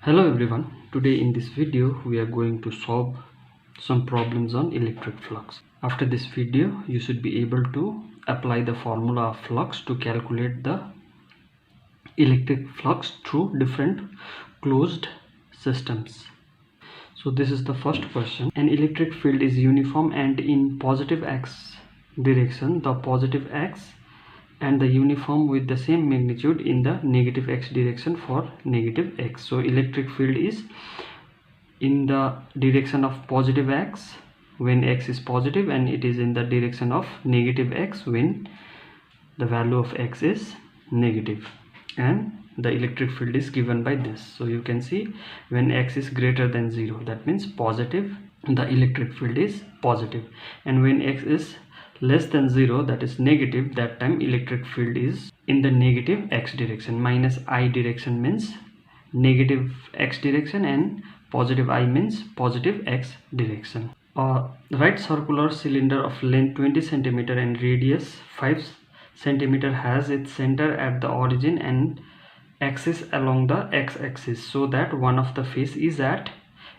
Hello everyone, today in this video we are going to solve some problems on electric flux. After this video you should be able to apply the formula of flux to calculate the electric flux through different closed systems. So this is the first question. An electric field is uniform and in positive x direction. The positive x and the uniform with the same magnitude in the negative x direction for negative x. So electric field is in the direction of positive x when x is positive, and it is in the direction of negative x when the value of x is negative, and the electric field is given by this. So you can see when x is greater than 0, that means positive, the electric field is positive, and when x is less than 0, that is negative, that time electric field is in the negative x direction. Minus I direction means negative x direction and positive I means positive x direction. A right circular cylinder of length 20 cm and radius 5 cm has its center at the origin and axis along the x-axis, so that one of the face is at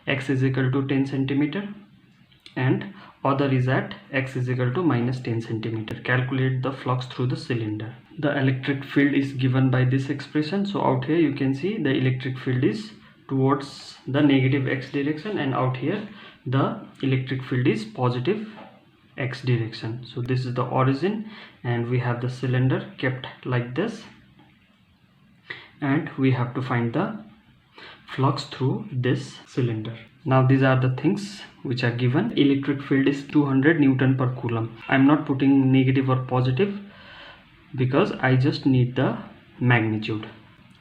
x is equal to 10 cm and other is at x is equal to minus 10 cm. Calculate the flux through the cylinder. The electric field is given by this expression. So out here you can see the electric field is towards the negative x direction, and out here the electric field is positive x direction. So this is the origin, and we have the cylinder kept like this, and we have to find the flux through this cylinder. Now these are the things which are given. Electric field is 200 Newton per Coulomb. I'm not putting negative or positive because I just need the magnitude.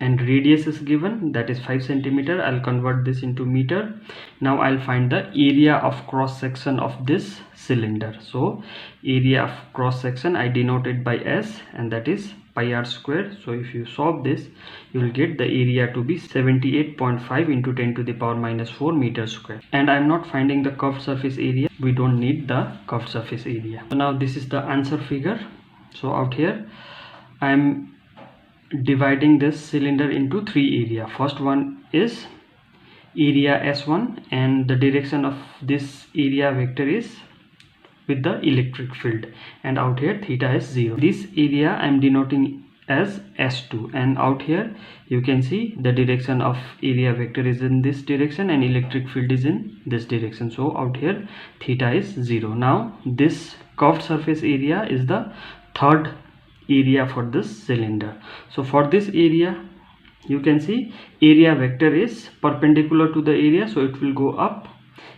And radius is given, that is 5 cm. I'll convert this into meter. Now I'll find the area of cross section of this cylinder. So area of cross section I denote it by S, and that is pi r square. So if you solve this, you will get the area to be 78.5 into 10 to the power minus 4 meters square. And I'm not finding the curved surface area. We don't need the curved surface area. So now this is the answer figure. So out here I'm dividing this cylinder into three areas. First one is area S1, and the direction of this area vector is with the electric field, and out here theta is 0. This area I am denoting as S2, and out here you can see the direction of area vector is in this direction and electric field is in this direction. So out here theta is 0. Now this curved surface area is the third area for this cylinder. So for this area you can see area vector is perpendicular to the area, so it will go up,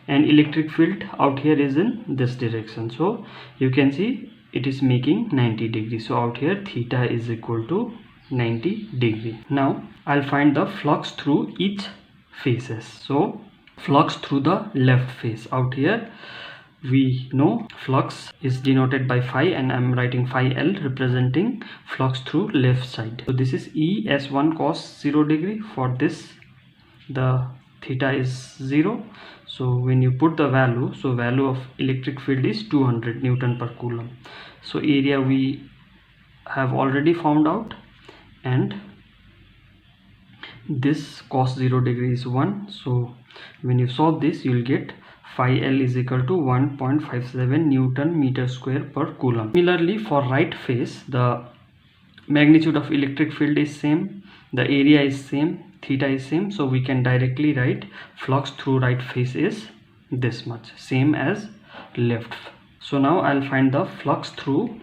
and electric field out here is in this direction. So you can see it is making 90 degrees. So out here theta is equal to 90 degree. Now I'll find the flux through each faces. So flux through the left face. Out here we know flux is denoted by phi, and I'm writing phi L representing flux through left side. So this is E S1 cos 0 degree. For this the theta is 0. So when you put the value, so value of electric field is 200 Newton per Coulomb. So area we have already found out, and this cos 0 degree is 1. So when you solve this, you will get phi L is equal to 1.57 Newton meter square per Coulomb. Similarly, for right face, the magnitude of electric field is same, the area is same, theta is same, so we can directly write flux through right face is this much, same as left. So now I'll find the flux through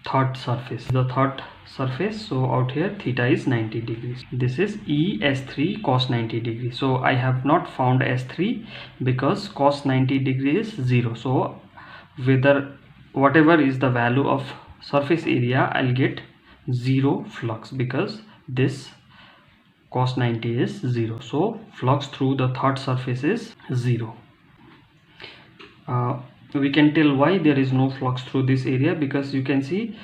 third surface. The third surface, so out here theta is 90 degrees. This is E S3 cos 90 degrees. So I have not found S3 because cos 90 degrees is 0. So whatever is the value of surface area, I'll get 0 flux because this cos 90 is 0. So flux through the third surface is 0. We can tell why there is no flux through this area, because you can see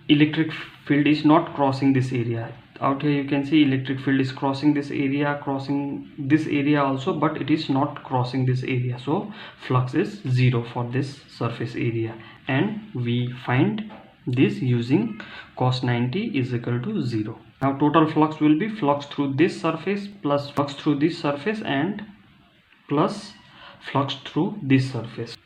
electric field is not crossing this area. Out here you can see electric field is crossing this area, crossing this area also, but it is not crossing this area. So flux is 0 for this surface area, and we find this using cos 90 is equal to 0. Now total flux will be flux through this surface plus flux through this surface and plus flux through this surface.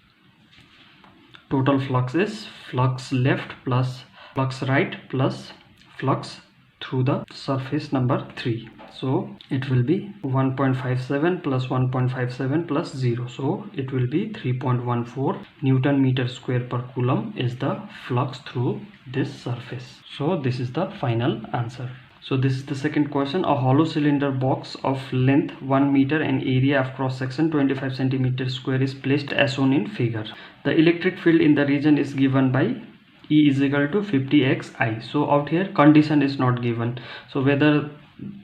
Total flux is flux left plus flux right plus flux through the surface number 3. So it will be 1.57 plus 1.57 plus 0. So it will be 3.14 Newton meter square per coulomb is the flux through this surface. So this is the final answer. So this is the second question. A hollow cylinder box of length 1 meter and area of cross section 25 centimeter square is placed as shown in figure. The electric field in the region is given by E is equal to 50xi. So out here condition is not given. So whether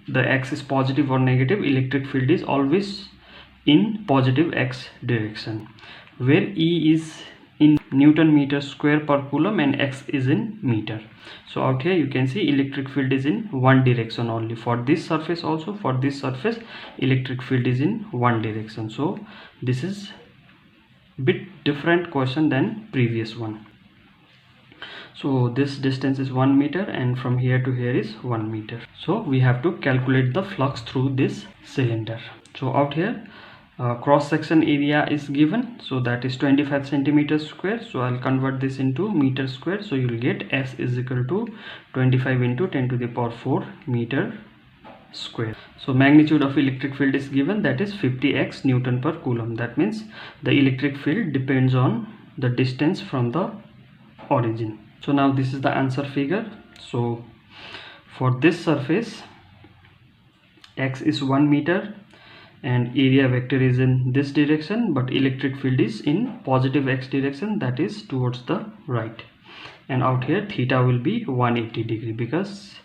the x is positive or negative, electric field is always in positive x direction, where E is in Newton meter square per coulomb and x is in meter. So out here you can see electric field is in one direction only. For this surface also, for this surface electric field is in one direction. So this is bit different question than previous one. So this distance is 1 meter and from here to here is 1 meter. So we have to calculate the flux through this cylinder. So out here cross section area is given, so that is 25 centimeters square. So I'll convert this into meter square. So you'll get S is equal to 25 into 10 to the power 4 meter square. So magnitude of electric field is given, that is 50x Newton per coulomb. That means the electric field depends on the distance from the origin. So now this is the answer figure. So for this surface x is 1 meter and area vector is in this direction, but electric field is in positive x direction, that is towards the right. And out here theta will be 180 degree because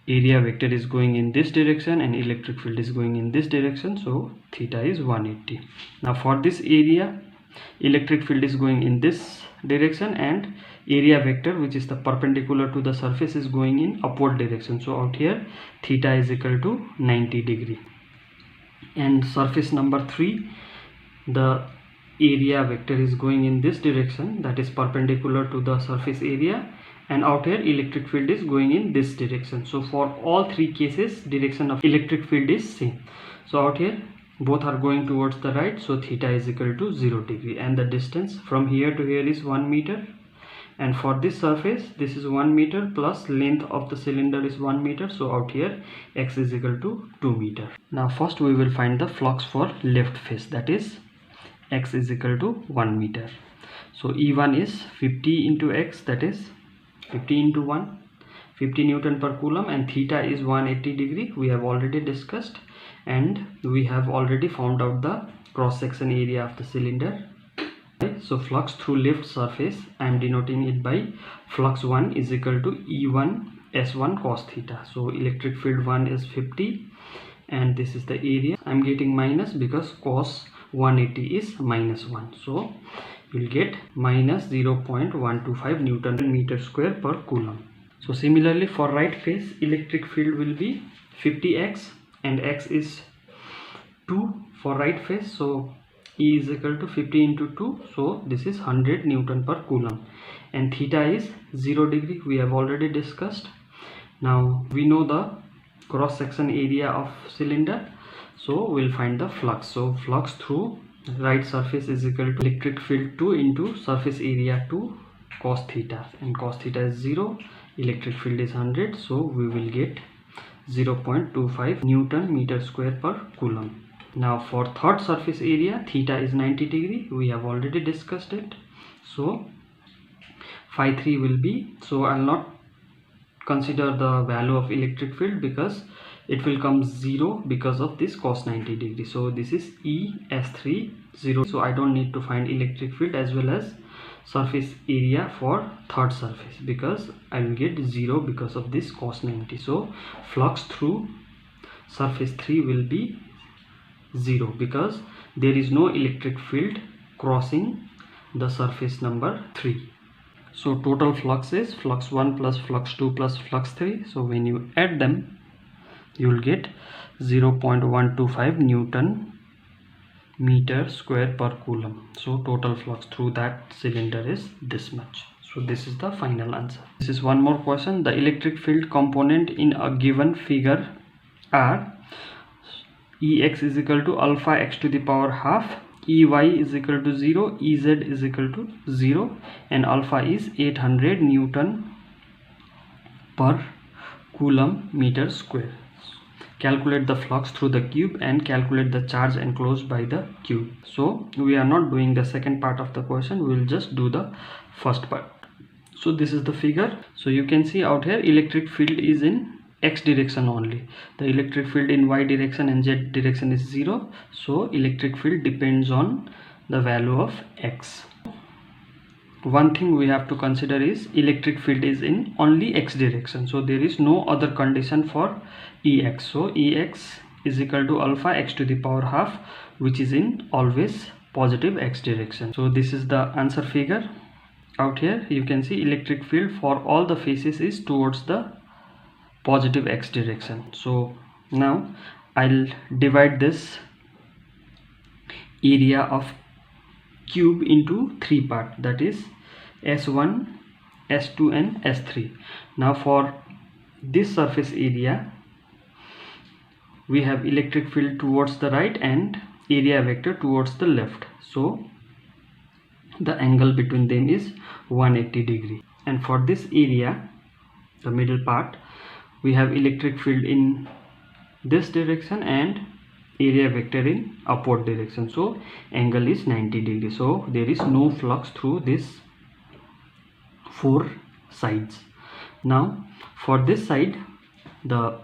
area vector is going in this direction and electric field is going in this direction, so theta is 180. Now for this area, electric field is going in this direction and area vector, which is the perpendicular to the surface, is going in upward direction. So out here theta is equal to 90 degree. And surface number 3, the area vector is going in this direction, that is perpendicular to the surface area, and out here electric field is going in this direction. So for all three cases direction of electric field is same. So out here both are going towards the right, so theta is equal to 0 degree, and the distance from here to here is 1 meter. And for this surface, this is 1 meter plus length of the cylinder is 1 meter. So out here x is equal to 2 meter. Now first we will find the flux for left face, that is x is equal to 1 meter. So E1 is 50 into x, that is 50 into 1, 50 Newton per coulomb, and theta is 180 degree. We have already discussed, and we have already found out the cross section area of the cylinder. So flux through left surface, I am denoting it by flux 1 is equal to E1 S1 cos theta. So electric field 1 is 50 and this is the area. I am getting minus because cos 180 is minus 1. So you will get minus 0.125 Newton meter square per coulomb. So similarly for right face, electric field will be 50x and x is 2 for right face. So E is equal to 50 into 2, so this is 100 Newton per coulomb, and theta is 0 degree. We have already discussed. Now we know the cross section area of cylinder, so we'll find the flux. So flux through right surface is equal to electric field 2 into surface area 2 cos theta, and cos theta is 0, electric field is 100, so we will get 0.25 Newton meter square per coulomb. Now for third surface area, theta is 90 degree. We have already discussed it. So phi 3 will be, so I'll not consider the value of electric field because it will come 0 because of this cos 90 degree. So this is E S3 0. So I don't need to find electric field as well as surface area for third surface because I will get 0 because of this cos 90. So flux through surface 3 will be 0 because there is no electric field crossing the surface number 3. So total flux is flux 1 plus flux 2 plus flux 3. So when you add them, you will get 0.125 Newton meter square per coulomb. So total flux through that cylinder is this much. So this is the final answer. This is one more question. The electric field component in a given figure are Ex is equal to alpha x to the power half, Ey is equal to 0, Ez is equal to 0, and alpha is 800 Newton per Coulomb meter square. Calculate the flux through the cube and calculate the charge enclosed by the cube. So we are not doing the second part of the question, we will just do the first part. So this is the figure. So you can see out here electric field is in x direction only. The electric field in y direction and z direction is 0. So electric field depends on the value of x. One thing we have to consider is electric field is in only x direction, so there is no other condition for Ex. So Ex is equal to alpha x to the power half, which is in always positive x direction. So this is the answer figure. Out here you can see electric field for all the faces is towards the positive x direction. So now I'll divide this area of cube into three parts, that is S1, S2 and S3. Now for this surface area we have electric field towards the right and area vector towards the left, so the angle between them is 180 degree. And for this area, the middle part, we have electric field in this direction and area vector in upward direction, so angle is 90 degree. So there is no flux through this four sides. Now for this side, the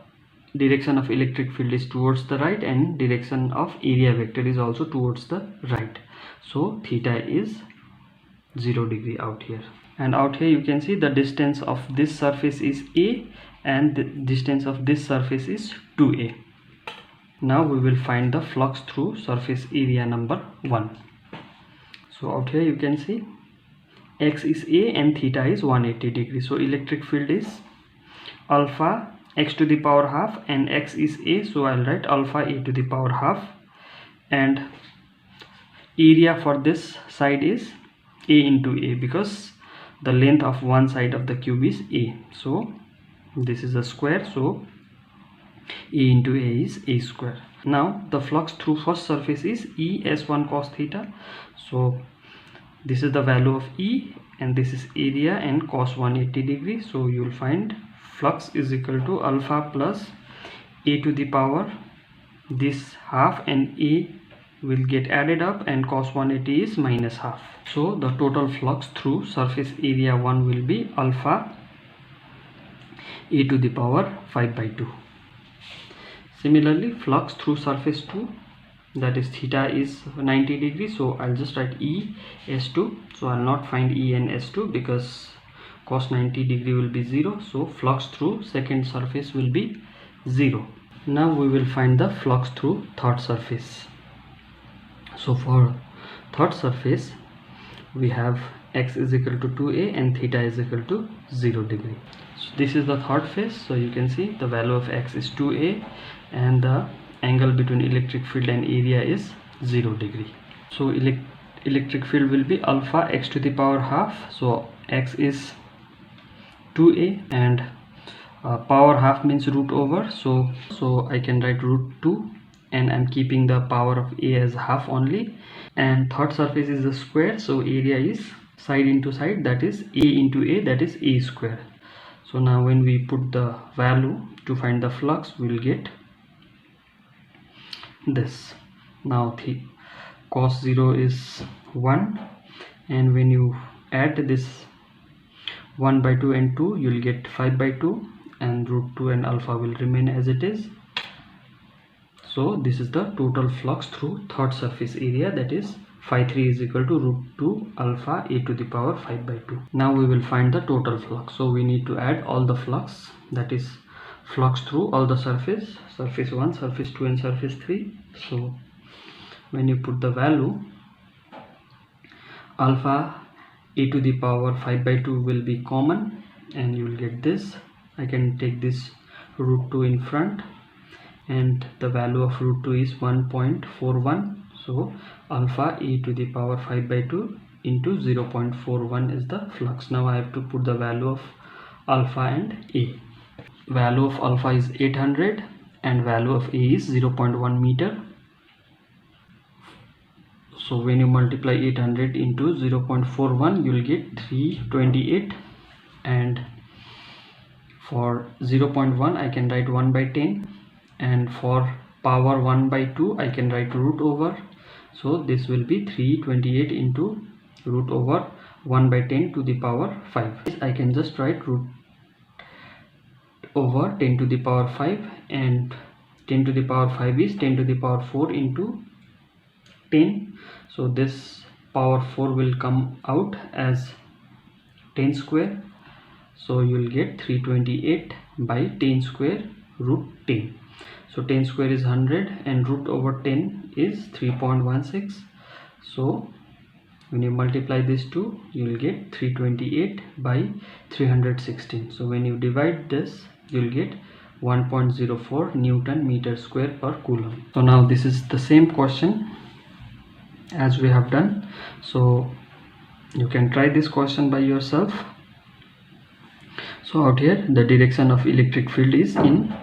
direction of electric field is towards the right and direction of area vector is also towards the right, so theta is 0 degree out here. And out here you can see the distance of this surface is A and the distance of this surface is 2A. Now we will find the flux through surface area number 1. So out here you can see x is A and theta is 180 degree. So electric field is alpha x to the power half and x is A, so I'll write alpha A to the power half, and area for this side is A into A because the length of one side of the cube is A. So this is a square, so A into A is A square. Now the flux through first surface is E S1 cos theta. So this is the value of E and this is area and cos 180 degree. So you will find flux is equal to alpha plus A to the power this half and A will get added up and cos 180 is minus half. So the total flux through surface area 1 will be alpha A to the power 5 by 2. Similarly, flux through surface 2, that is theta is 90 degrees, so I'll just write E S2. So I'll not find E and S2 because cos 90 degree will be 0, so flux through second surface will be 0. Now we will find the flux through third surface. So for third surface we have x is equal to 2a and theta is equal to 0 degree. So this is the third phase. So you can see the value of x is 2a and the angle between electric field and area is 0 degree. So electric field will be alpha x to the power half. So x is 2a and power half means root over, so I can write root 2 and I'm keeping the power of a as half only. And third surface is a square, so area is side into side, that is a into a, that is a square. So now when we put the value to find the flux, we will get this. Now the cos 0 is 1 and when you add this 1 by 2 and 2, you will get 5 by 2 and root 2 and alpha will remain as it is. So this is the total flux through third surface area, that is phi 3 is equal to root 2 alpha a to the power 5 by 2. Now we will find the total flux. So we need to add all the flux, that is flux through all the surface 1, surface 2 and surface 3. So when you put the value, alpha a to the power 5 by 2 will be common and you will get this. I can take this root 2 in front and the value of root 2 is 1.41. So alpha e to the power 5 by 2 into 0.41 is the flux. Now I have to put the value of alpha and A. Value of alpha is 800 and value of A is 0.1 meter. So when you multiply 800 into 0.41, you will get 328, and for 0.1 I can write 1 by 10, and for power 1 by 2 I can write root over. So this will be 328 into root over 1 by 10 to the power 5. I can just write root over 10 to the power 5, and 10 to the power 5 is 10 to the power 4 into 10. So this power 4 will come out as 10 square. So you will get 328 by 10 square root 10. So 10 square is 100 and root over 10 is 3.16. So when you multiply these two, you will get 328 by 316. So when you divide this, you will get 1.04 Newton meter square per coulomb. So now this is the same question as we have done. So you can try this question by yourself. So out here the direction of electric field is in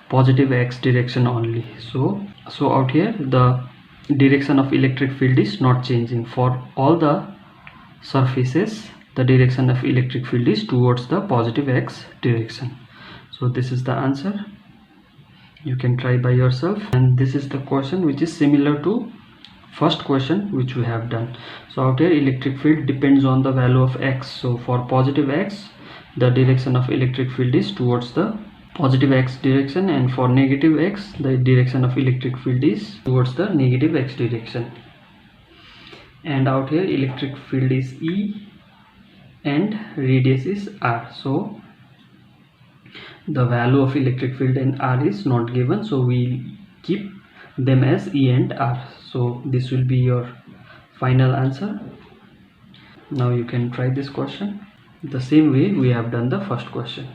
positive x direction only. So out here the direction of electric field is not changing. For all the surfaces, the direction of electric field is towards the positive x direction. So this is the answer. You can try by yourself. And this is the question which is similar to first question which we have done. So out here electric field depends on the value of x. So for positive x, the direction of electric field is towards the positive x direction, and for negative x, the direction of electric field is towards the negative x direction. And out here electric field is E and radius is R. So the value of electric field in R is not given, so we keep them as E and R. So this will be your final answer. Now you can try this question the same way we have done the first question.